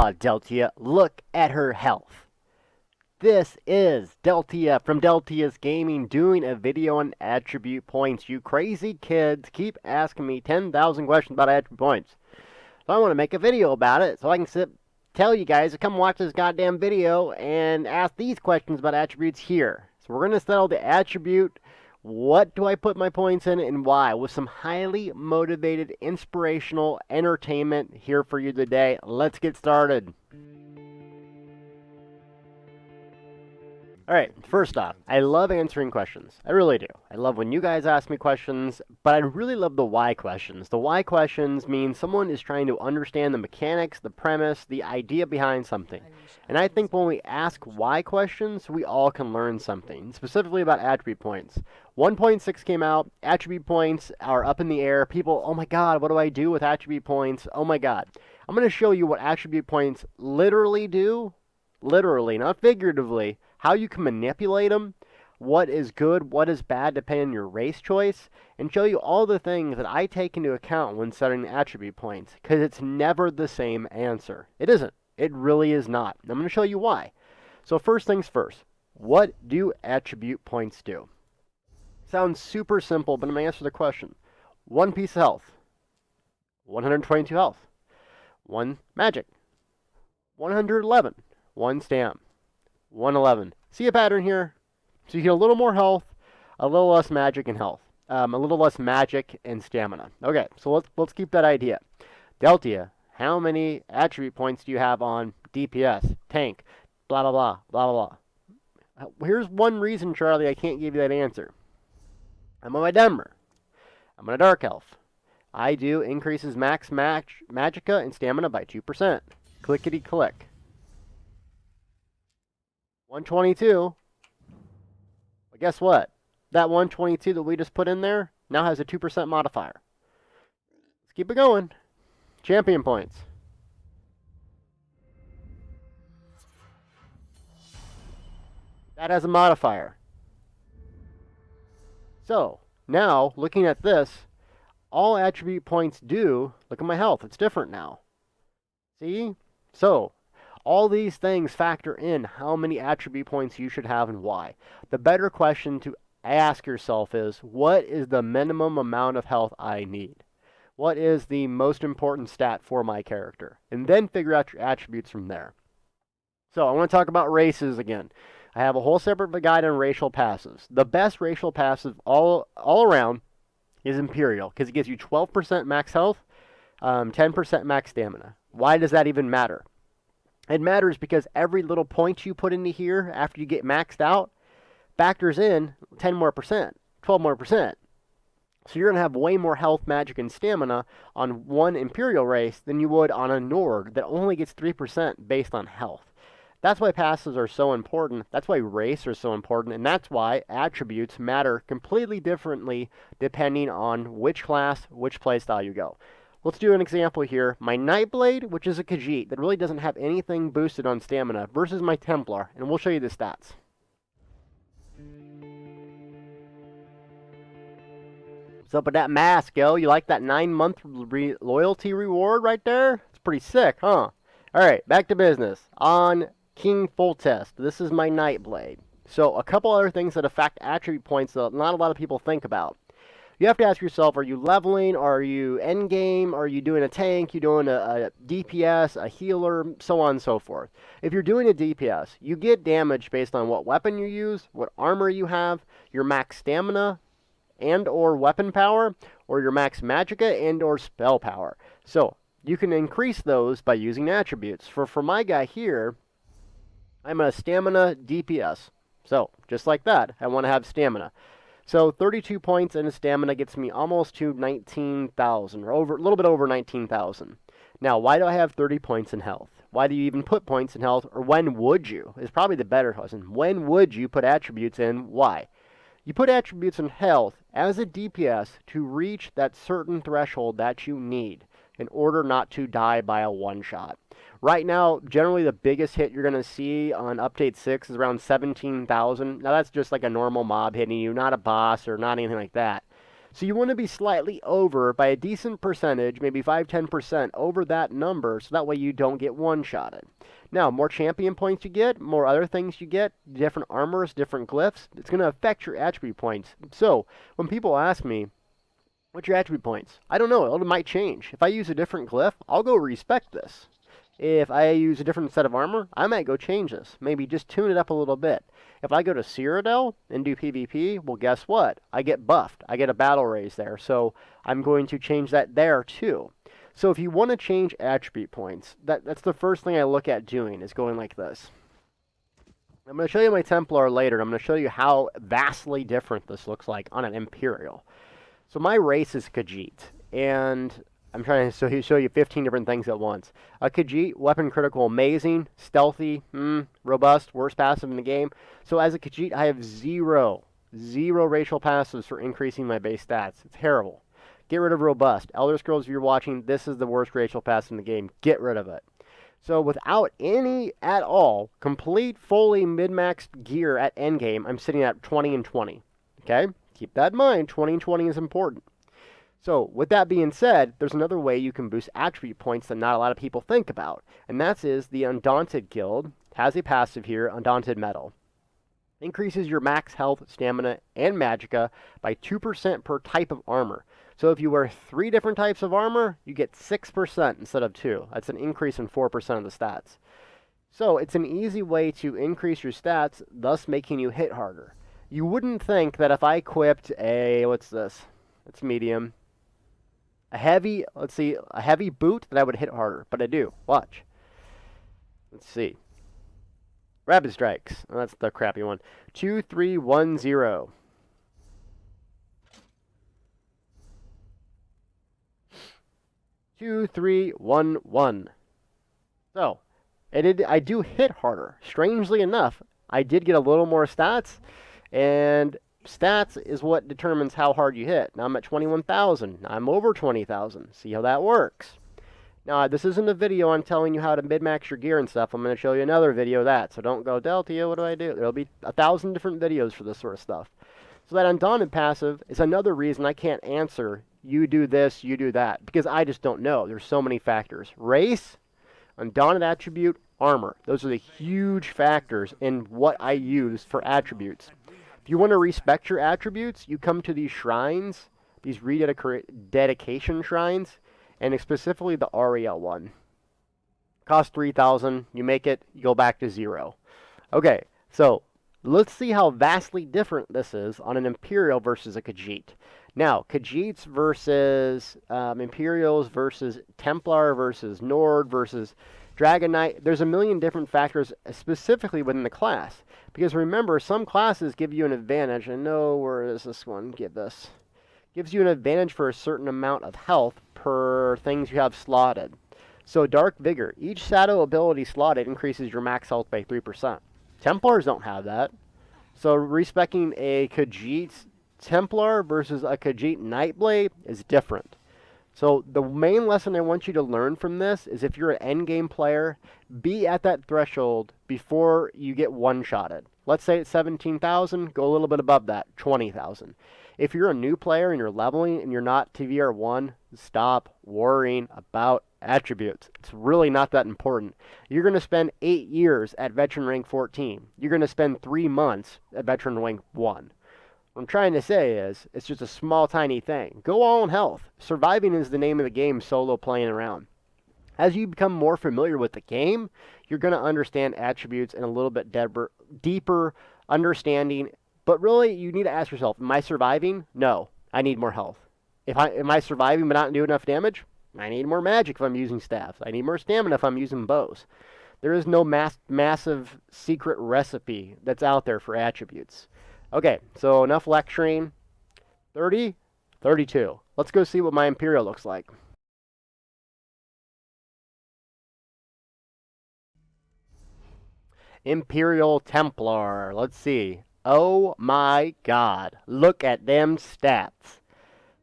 Aw, Deltia, look at her health. This is Deltia from Deltia's Gaming doing a video on attribute points. You crazy kids keep asking me 10,000 questions about attribute points. So I want to make a video about it so I can tell you guys to come watch this goddamn video and ask these questions about attributes here. So we're going to settle the attribute. What do I put my points in and why? With some highly motivated, inspirational entertainment here for you today. Let's get started. Alright, first off, I love answering questions. I really do. I love when you guys ask me questions, but I really love the why questions. The why questions mean someone is trying to understand the mechanics, the premise, the idea behind something. And I think when we ask why questions, we all can learn something, specifically about attribute points. 1.6 came out, attribute points are up in the air. People, oh my god, what do I do with attribute points? Oh my god. I'm going to show you what attribute points literally do, literally, not figuratively, how you can manipulate them, what is good, what is bad, depending on your race choice, and show you all the things that I take into account when setting attribute points, because it's never the same answer. It isn't. It really is not. I'm going to show you why. So first things first, what do attribute points do? Sounds super simple, but I'm going to answer the question. 1 piece of health, 122 health, 1 magic, 111, 1 stam, 111. See a pattern here? So you get a little more health, a little less magic and health. A little less magic and stamina. Okay, so let's keep that idea. Deltia, how many attribute points do you have on DPS, tank, blah, blah, blah, blah, blah, blah? Here's one reason, Charlie, I can't give you that answer. I'm on my Denver. I'm on a Dark Elf. I do increases max magicka and stamina by 2%. Clickety click. 122. But guess what? That 122 that we just put in there now has a 2% modifier. Let's keep it going. Champion points. That has a modifier. So, now, looking at this, all attribute points do, look at my health, it's different now. See? So, all these things factor in how many attribute points you should have and why. The better question to ask yourself is, what is the minimum amount of health I need? What is the most important stat for my character? And then figure out your attributes from there. So I want to talk about races again. I have a whole separate guide on racial passives. The best racial passive all around is Imperial, because it gives you 12% max health, 10% max stamina. Why does that even matter? It matters because every little point you put into here after you get maxed out factors in 10 more percent, 12 more percent. So you're going to have way more health, magic, and stamina on one Imperial race than you would on a Nord that only gets 3% based on health. That's why passives are so important. That's why race are so important. And that's why attributes matter completely differently depending on which class, which playstyle you go. Let's do an example here. My Nightblade, which is a Khajiit that really doesn't have anything boosted on stamina, versus my Templar, and we'll show you the stats. What's up with that mask, yo? You like that 9-month loyalty reward right there? It's pretty sick, huh? Alright, back to business. On King Full Test, this is my Nightblade. So, a couple other things that affect attribute points that not a lot of people think about. You have to ask yourself, are you leveling? Are you endgame? Are you doing a tank? You doing a DPS, a healer, so on and so forth. If you're doing a DPS, you get damage based on what weapon you use, what armor you have, your max stamina and or weapon power, or your max magicka and or spell power. So, you can increase those by using attributes. For my guy here, I'm a stamina DPS. So, just like that, I want to have stamina. So 32 points in a stamina gets me almost to 19,000, or a little bit over 19,000. Now, why do I have 30 points in health? Why do you even put points in health, or when would you? Is probably the better question. When would you put attributes in? Why? You put attributes in health as a DPS to reach that certain threshold that you need in order not to die by a one-shot. Right now, generally the biggest hit you're going to see on Update 6 is around 17,000. Now that's just like a normal mob hitting you, not a boss or not anything like that. So you want to be slightly over by a decent percentage, maybe 5-10% over that number, so that way you don't get one-shotted. Now, more champion points you get, more other things you get, different armors, different glyphs, it's going to affect your attribute points. So when people ask me, what's your attribute points? I don't know. It might change. If I use a different glyph, I'll go respec this. If I use a different set of armor, I might go change this. Maybe just tune it up a little bit. If I go to Cyrodiil and do PvP, well, guess what? I get buffed. I get a battle raise there. So I'm going to change that there too. So if you want to change attribute points, that's the first thing I look at doing, is going like this. I'm going to show you my Templar later. I'm going to show you how vastly different this looks like on an Imperial. So my race is Khajiit, and I'm trying to show you 15 different things at once. A Khajiit, weapon critical, amazing, stealthy, robust, worst passive in the game. So as a Khajiit, I have zero racial passives for increasing my base stats. It's terrible. Get rid of robust. Elder Scrolls, if you're watching, this is the worst racial passive in the game. Get rid of it. So without any at all, complete, fully mid-maxed gear at endgame, I'm sitting at 20 and 20. Okay? Keep that in mind. 20 and 20 is important. So, with that being said, there's another way you can boost attribute points that not a lot of people think about, and that is the Undaunted Guild has a passive here, Undaunted Metal. Increases your max health, stamina, and magicka by 2% per type of armor. So if you wear 3 different types of armor, you get 6% instead of 2. That's an increase in 4% of the stats. So it's an easy way to increase your stats, thus making you hit harder. You wouldn't think that if I equipped a, what's this? It's medium. A heavy boot, that I would hit harder, but I do. Watch. Let's see. Rapid strikes. Oh, that's the crappy one. 2, 3, 1, 0. Two, 3, 1, 1. So, I do hit harder. Strangely enough, I did get a little more stats, and stats is what determines how hard you hit. Now I'm at 21,000. I'm over 20,000. See how that works. Now, this isn't a video on telling you how to min-max your gear and stuff. I'm going to show you another video of that. So don't go, Deltia, what do I do? There'll be 1,000 different videos for this sort of stuff. So that Undaunted passive is another reason I can't answer, you do this, you do that, because I just don't know. There's so many factors. Race, Undaunted attribute, armor. Those are the huge factors in what I use for attributes. If you want to respect your attributes, you come to these shrines, these rededication shrines, and specifically the Ariel one. Cost 3,000, you make it, you go back to 0. Okay, so let's see how vastly different this is on an Imperial versus a Khajiit. Now, Khajiits versus Imperials versus Templar versus Nord versus Dragon Knight, there's a million different factors specifically within the class. Because remember, some classes give you an advantage. I know, where does this one give this? Gives you an advantage for a certain amount of health per things you have slotted. So Dark Vigor, each shadow ability slotted increases your max health by 3%. Templars don't have that. So respecing a Khajiit Templar versus a Khajiit Nightblade is different. So the main lesson I want you to learn from this is if you're an endgame player, be at that threshold before you get one-shotted. Let's say it's 17,000, go a little bit above that, 20,000. If you're a new player and you're leveling and you're not TVR1, stop worrying about attributes. It's really not that important. You're going to spend 8 years at Veteran Rank 14. You're going to spend 3 months at Veteran Rank 1. What I'm trying to say is, it's just a small, tiny thing. Go all in health. Surviving is the name of the game, solo playing around. As you become more familiar with the game, you're going to understand attributes in a little bit deeper understanding. But really, you need to ask yourself, am I surviving? No, I need more health. Am I surviving but not doing enough damage? I need more magic if I'm using staffs. I need more stamina if I'm using bows. There is no massive secret recipe that's out there for attributes. Okay, so enough lecturing. 30, 32. Let's go see what my Imperial looks like. Imperial Templar. Let's see. Oh my god. Look at them stats.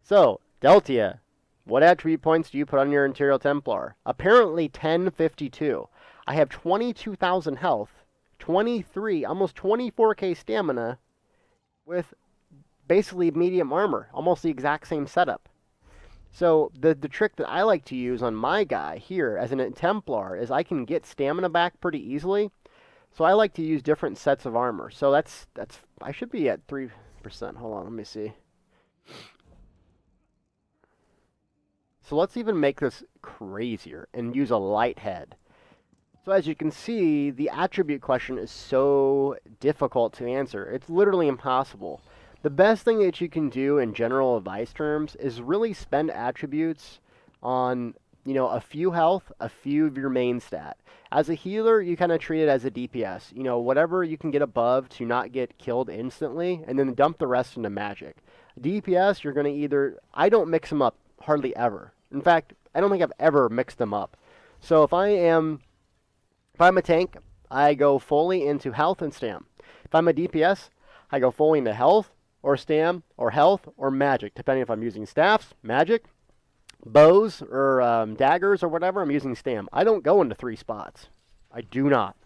So, Deltia, what attribute points do you put on your Imperial Templar? Apparently 1052. I have 22,000 health, 23, almost 24k stamina, with basically medium armor, almost the exact same setup. So the trick that I like to use on my guy here as an Templar is I can get stamina back pretty easily. So I like to use different sets of armor. So that's I should be at 3%. Hold on, let me see. So let's even make this crazier and use a light head. So as you can see, the attribute question is so difficult to answer. It's literally impossible. The best thing that you can do in general advice terms is really spend attributes on, you know, a few health, a few of your main stat. As a healer, you kind of treat it as a DPS. You know, whatever you can get above to not get killed instantly, and then dump the rest into magic. DPS, you're going to either... I don't mix them up hardly ever. In fact, I don't think I've ever mixed them up. So if I'm a tank, I go fully into health and stam. If I'm a DPS, I go fully into health, or stam, or health, or magic, depending if I'm using staffs, magic, bows, or daggers, or whatever. I'm using stam. I don't go into 3 spots. I do not.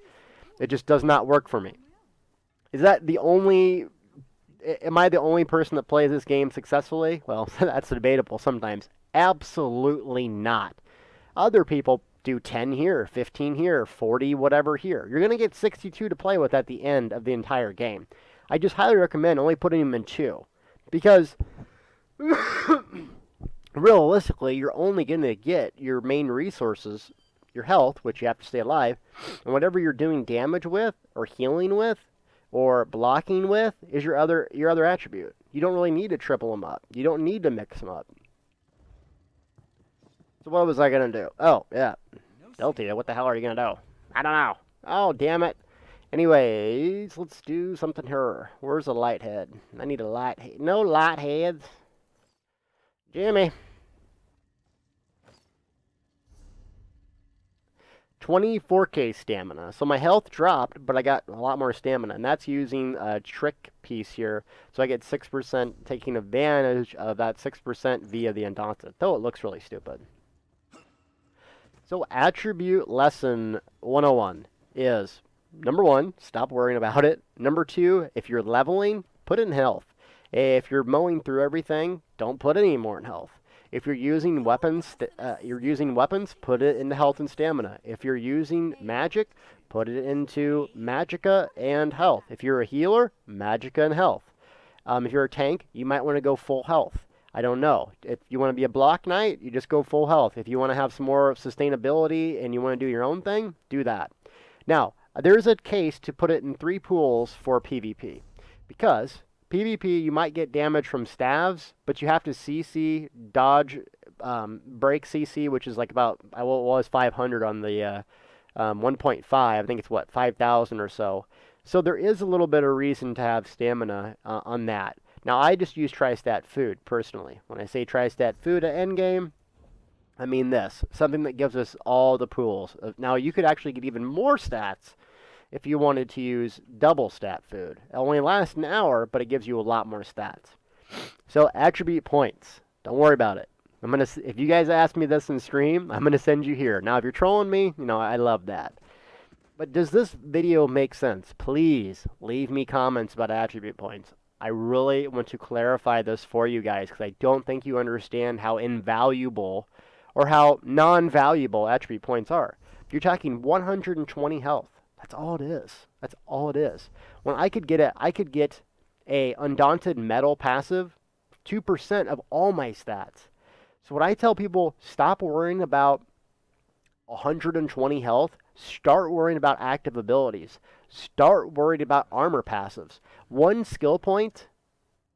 It just does not work for me. Is that the only... Am I the only person that plays this game successfully? Well, that's debatable sometimes. Absolutely not. Other people do 10 here, 15 here, 40, whatever here. You're going to get 62 to play with at the end of the entire game. I just highly recommend only putting them in 2. Because realistically, you're only going to get your main resources, your health, which you have to stay alive, and whatever you're doing damage with, or healing with, or blocking with, is your other attribute. You don't really need to triple them up. You don't need to mix them up. So what was I going to do? Oh, yeah. Delta, what the hell are you going to do? I don't know. Oh, damn it. Anyways, let's do something here. Where's the light head? I need a light head. No light heads. Jimmy. 24k stamina. So my health dropped, but I got a lot more stamina. And that's using a trick piece here. So I get 6% taking advantage of that 6% via the Undaunted. Though it looks really stupid. So attribute lesson 101 is, number 1, stop worrying about it. Number 2, if you're leveling, put it in health. If you're mowing through everything, don't put any more in health. If you're using weapons, put it into health and stamina. If you're using magic, put it into magicka and health. If you're a healer, magicka and health. If you're a tank, you might want to go full health. I don't know. If you want to be a block knight, you just go full health. If you want to have some more sustainability and you want to do your own thing, do that. Now, there's a case to put it in 3 pools for PvP. Because PvP, you might get damage from staves, but you have to CC, dodge, break CC, which is like about, well, it was 500 on the 1.5. I think it's, what, 5,000 or so. So there is a little bit of reason to have stamina on that. Now, I just use Tri-Stat Food, personally. When I say Tri-Stat Food at endgame, I mean this. Something that gives us all the pools. Now, you could actually get even more stats if you wanted to use double stat food. It only lasts an hour, but it gives you a lot more stats. So, attribute points. Don't worry about it. If you guys ask me this in stream, I'm going to send you here. Now, if you're trolling me, you know, I love that. But does this video make sense? Please leave me comments about attribute points. I really want to clarify this for you guys because I don't think you understand how invaluable or how non-valuable attribute points are. If you're talking 120 health, that's all it is. That's all it is. When I could get a Undaunted Metal passive, 2% of all my stats. So when I tell people stop worrying about 120 health, start worrying about active abilities. Start worrying about armor passives. One skill point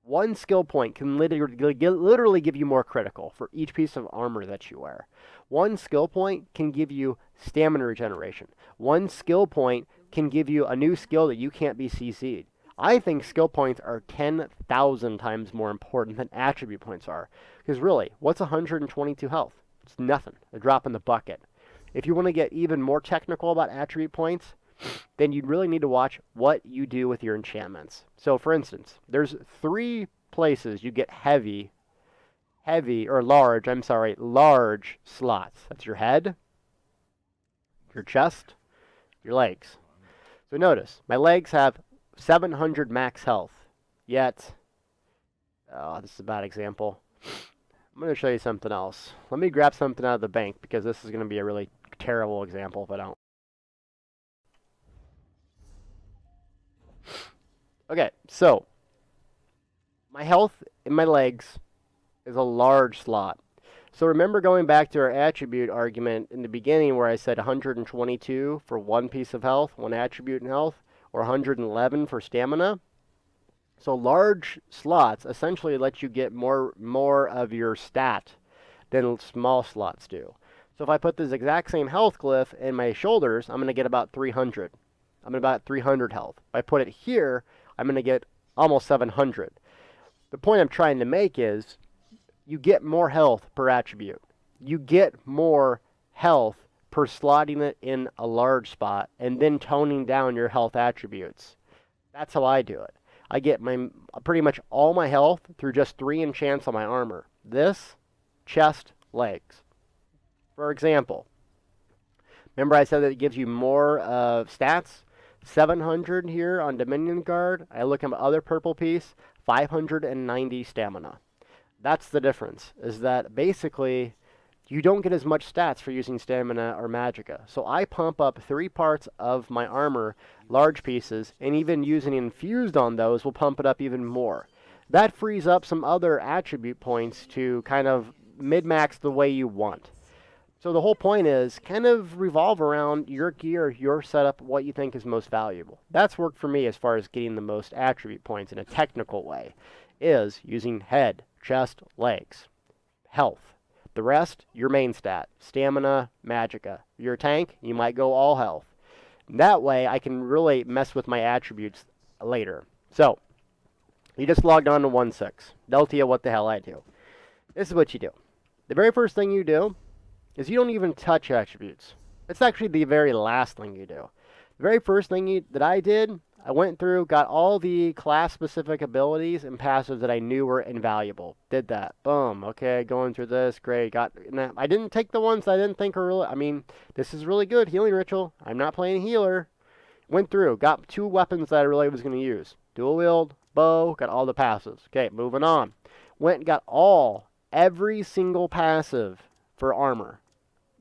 can literally give you more critical for each piece of armor that you wear. One skill point can give you stamina regeneration. One skill point can give you a new skill that you can't be CC'd. I think skill points are 10,000 times more important than attribute points are. Because really, what's 122 health? It's nothing. A drop in the bucket. If you want to get even more technical about attribute points, then you really need to watch what you do with your enchantments. So, for instance, there's 3 places you get large slots. That's your head, your chest, your legs. So notice, my legs have 700 max health, yet Oh, this is a bad example. I'm going to show you something else. Let me grab something out of the bank because this is going to be a really terrible example if I don't. Okay, so my health in my legs is a large slot. So remember going back to our attribute argument in the beginning where I said 122 for one piece of health, one attribute in health, or 111 for stamina? So large slots essentially let you get more of your stat than small slots do. So if I put this exact same health glyph in my shoulders, I'm going to get about 300. I'm going to about 300 health. If I put it here, I'm going to get almost 700. The point I'm trying to make is you get more health per attribute. You get more health per slotting it in a large spot and then toning down your health attributes. That's how I do it. I get my pretty much all my health through just 3 enchants on my armor. This, chest, legs. For example, remember I said that it gives you more stats? 700 here on Dominion Guard. I look at my other purple piece, 590 stamina. That's the difference, is that basically you don't get as much stats for using stamina or magicka. So I pump up 3 parts of my armor, large pieces, and even using infused on those will pump it up even more. That frees up some other attribute points to kind of mid-max the way you want. So the whole point is kind of revolve around your gear, your setup, what you think is most valuable. That's worked for me as far as getting the most attribute points in a technical way, is using head, chest, legs, health. The rest, your main stat, stamina, magicka. You're a tank, you might go all health. That way I can really mess with my attributes later. So, you just logged on to 1.6. They'll tell you what the hell I do. This is what you do. The very first thing you do is you don't even touch attributes. It's actually the very last thing you do. The very first thing that I did, I went through, got all the class-specific abilities and passives that I knew were invaluable. Did that. Boom. Okay, going through this. Great. I didn't take the ones that I didn't think were really... I mean, this is really good. Healing Ritual. I'm not playing healer. Went through. Got 2 weapons that I really was going to use. Dual wield, bow. Got all the passives. Okay, moving on. Went and got every single passive for armor.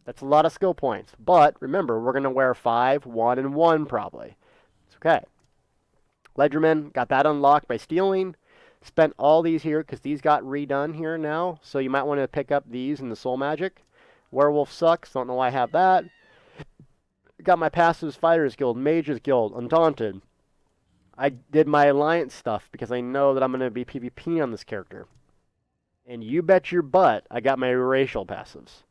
That's a lot of skill points. But remember, we're going to wear 5, 1, and 1 probably. It's okay. Ledgerman, got that unlocked by stealing. Spent all these here because these got redone here now. So you might want to pick up these in the Soul Magic. Werewolf sucks. Don't know why I have that. Got my passives, Fighters Guild, Mages Guild, Undaunted. I did my Alliance stuff because I know that I'm going to be PvP on this character. And you bet your butt I got my racial passives.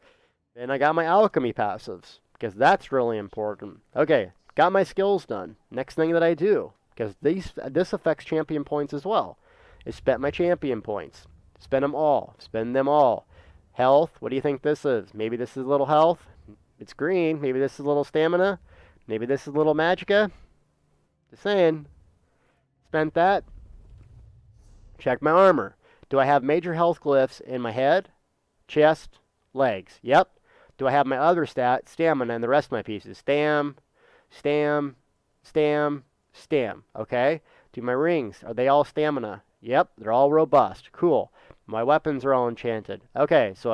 Then I got my alchemy passives, because that's really important. Okay, got my skills done. Next thing that I do, because this affects champion points as well, is spent my champion points. Spend them all. Spend them all. Health, what do you think this is? Maybe this is a little health. It's green. Maybe this is a little stamina. Maybe this is a little magicka. Just saying. Spent that. Check my armor. Do I have major health glyphs in my head, chest, legs? Yep. Do I have my other stat, stamina, and the rest of my pieces? Stam, stam, stam, stam. Okay? Do my rings, are they all stamina? Yep, they're all robust. Cool. My weapons are all enchanted. Okay, so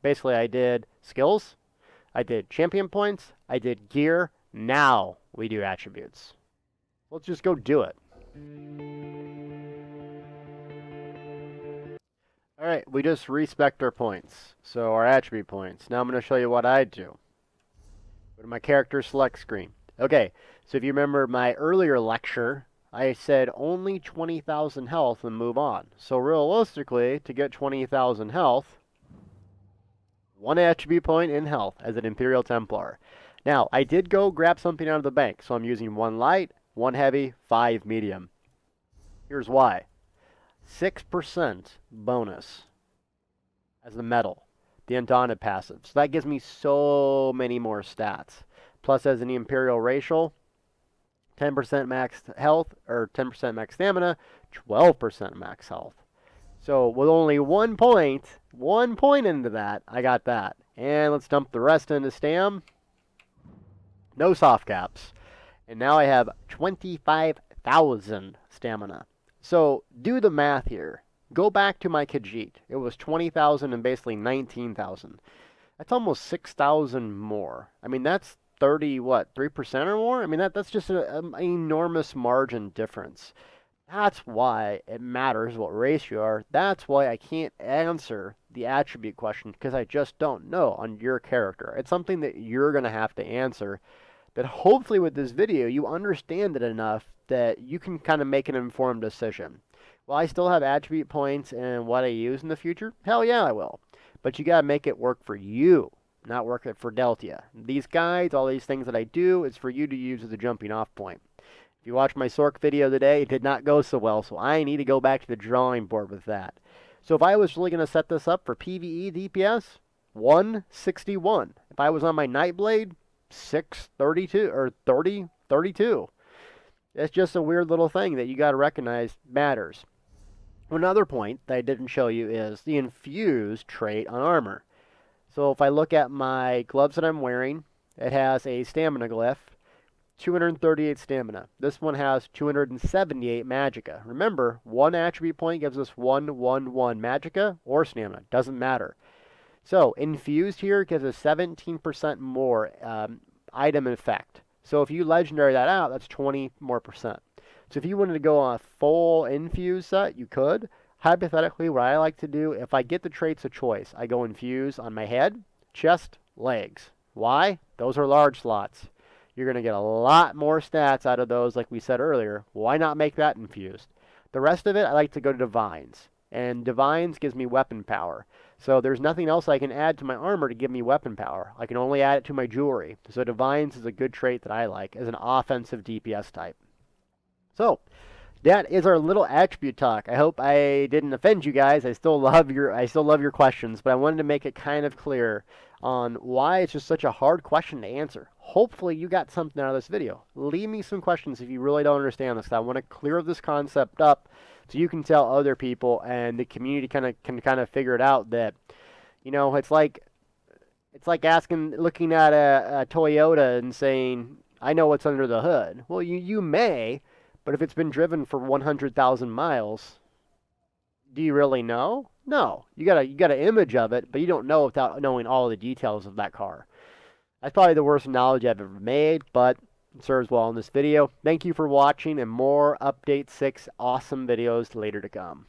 basically I did skills, I did champion points, I did gear. Now we do attributes. Let's just go do it. Alright, we just respect our points. So our attribute points. Now I'm going to show you what I do. Go to my character select screen. Okay, so if you remember my earlier lecture, I said only 20,000 health and move on. So realistically, to get 20,000 health, 1 attribute point in health as an Imperial Templar. Now, I did go grab something out of the bank, so I'm using 1 light, 1 heavy, 5 medium. Here's why. 6% bonus as the metal, the Undaunted passive. So that gives me so many more stats. Plus, as an Imperial Racial, 10% max health, or 10% max stamina, 12% max health. So with only 1 point into that, I got that. And let's dump the rest into stam. No soft caps. And now I have 25,000 stamina. So do the math here. Go back to my Khajiit. It was 20,000 and basically 19,000. That's almost 6,000 more. I mean, that's 30, what, 3% or more? I mean, that's just an enormous margin difference. That's why it matters what race you are. That's why I can't answer the attribute question because I just don't know on your character. It's something that you're going to have to answer. That hopefully with this video you understand it enough that you can kind of make an informed decision. Will I still have attribute points in what I use in the future? Hell yeah, I will. But you got to make it work for you, not work it for Deltia. These guides, all these things that I do, is for you to use as a jumping off point. If you watch my Sork video today, it did not go so well, so I need to go back to the drawing board with that. So if I was really going to set this up for PvE DPS, 161. If I was on my Nightblade, 632 or 32. It's just a weird little thing that you got to recognize matters. Another point that I didn't show you is the Infused Trait on armor. So if I look at my gloves that I'm wearing, it has a stamina glyph. 238 stamina. This one has 278 magicka. Remember, one attribute point gives us 111 magicka or stamina. Doesn't matter. So, infused here gives us 17% more item effect. So if you legendary that out, that's 20 more percent. So if you wanted to go on a full infused set, you could. Hypothetically, what I like to do, if I get the traits of choice, I go infuse on my head, chest, legs. Why? Those are large slots. You're going to get a lot more stats out of those, like we said earlier. Why not make that infused? The rest of it, I like to go to Divines. And Divines gives me weapon power. So there's nothing else I can add to my armor to give me weapon power. I can only add it to my jewelry. So Divines is a good trait that I like as an offensive DPS type. So that is our little attribute talk. I hope I didn't offend you guys. I still love your questions, but I wanted to make it kind of clear on why it's just such a hard question to answer. Hopefully you got something out of this video. Leave me some questions if you really don't understand this. I want to clear this concept up so you can tell other people and the community can kind of figure it out that, you know, it's like looking at a Toyota and saying, I know what's under the hood. Well, you may, but if it's been driven for 100,000 miles, do you really know? No. You got an image of it, but you don't know without knowing all the details of that car. That's probably the worst analogy I've ever made, but it serves well in this video. Thank you for watching, and more Update 6 awesome videos later to come.